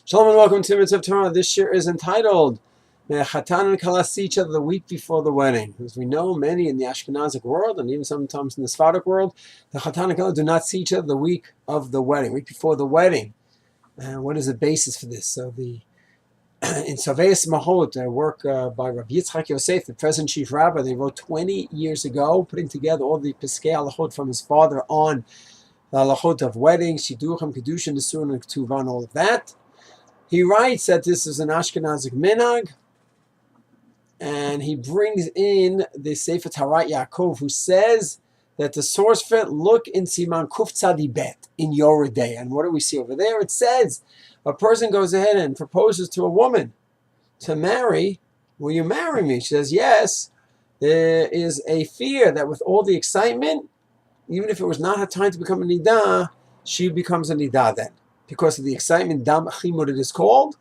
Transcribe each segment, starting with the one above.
Shalom and welcome to Mitzvah Torah. This year is entitled Chatan and Kala see each other the week before the wedding. As we know, many in the Ashkenazic world and even sometimes in the Sephardic world, the Chatan and Kala do not see each other the week of the wedding, week before the wedding. And what is the basis for this? So in Saveis Mahot, a work by Rabbi Yitzchak Yosef, the present chief rabbi, they wrote 20 years ago, putting together all the Piskei Halachot from his father on the Halachot of weddings, Shidduchim, Kedushin, Nesuin, and Ketuvah, and all of that. He writes that this is an Ashkenazic minhag, and he brings in the Sefer Taharat Yaakov, who says that the source for it, look in Siman Kuf Tzadi Bet in Yoredei. And what do we see over there? It says a person goes ahead and proposes to a woman to marry. Will you marry me? She says yes. There is a fear that with all the excitement, even if it was not her time to become a nidah, she becomes a nidah then. Because of the excitement, dam chimud it is called,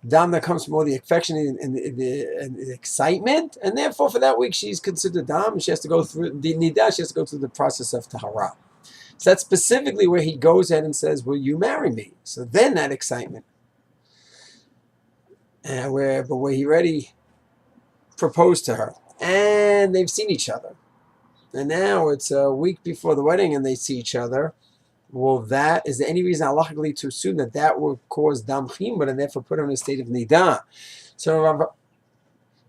dam that comes from all the affection and the excitement, and therefore for that week she's considered dam, and she has to go through the nidah, she has to go through the process of tahara. So that's specifically where he goes ahead and says, will you marry me? So then that excitement. Where he already proposed to her, and they've seen each other. And now it's a week before the wedding and they see each other. Well, is there any reason halachically to assume that will cause dam chimud and therefore put her in a state of nidah? So Rabbi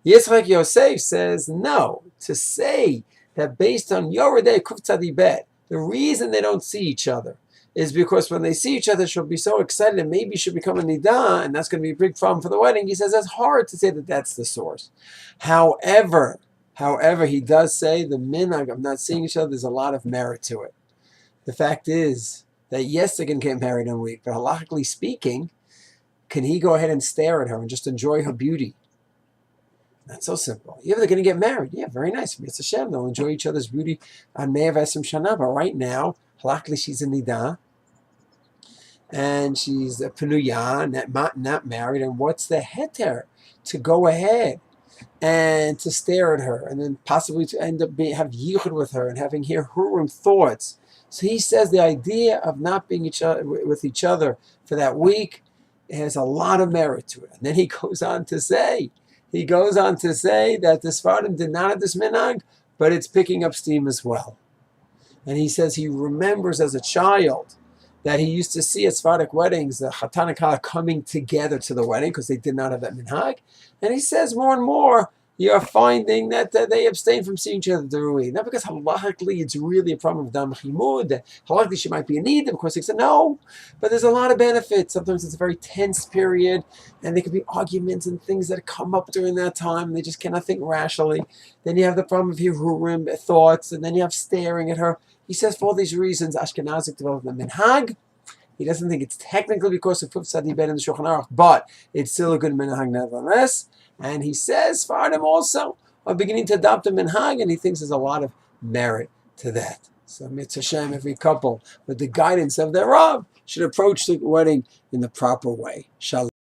Yitzchak Yosef says no. To say that based on Yoredei Kuf Tzadi Bet, the reason they don't see each other is because when they see each other, she'll be so excited and maybe she'll become a nidah, and that's going to be a big problem for the wedding. He says that's hard to say that that's the source. However, he does say the minhag of not seeing each other, there's a lot of merit to it. The fact is that yes, they can get married in a week, but halachically speaking, can he go ahead and stare at her and just enjoy her beauty? Not so simple. Yeah, they're going to get married. Yeah, very nice. It's a Hashem. They'll enjoy each other's beauty on Me'av Esrim Shana. But right now, halachically, she's a nidah, and she's a penuyah, not married. And what's the heter to go ahead and to stare at her, and then possibly to end up have yichud with her and having here hurim thoughts? So he says the idea of not being with each other for that week has a lot of merit to it. And then he goes on to say that the Sephardim did not have this minhag, but it's picking up steam as well. And he says he remembers as a child that he used to see at Sephardic weddings the chatan and kala coming together to the wedding because they did not have that minhag. And he says more and more you're finding that they abstain from seeing each other during the week. Not because halachically it's really a problem of dam chimud. Halachically she might be a need, of course he said no. But there's a lot of benefits. Sometimes it's a very tense period, and there could be arguments and things that come up during that time. They just cannot think rationally. Then you have the problem of hirurim thoughts, and then you have staring at her. He says for all these reasons, Ashkenazic developed the minhag. He doesn't think it's technically because of Kuf Tzadi Bet in the Shulchan Aruch, but it's still a good minhag nevertheless. And he says, Sephardim also are beginning to adopt a minhag, and he thinks there's a lot of merit to that. So Mitzvah Shem, every couple, with the guidance of their Rav, should approach the wedding in the proper way. Shalom.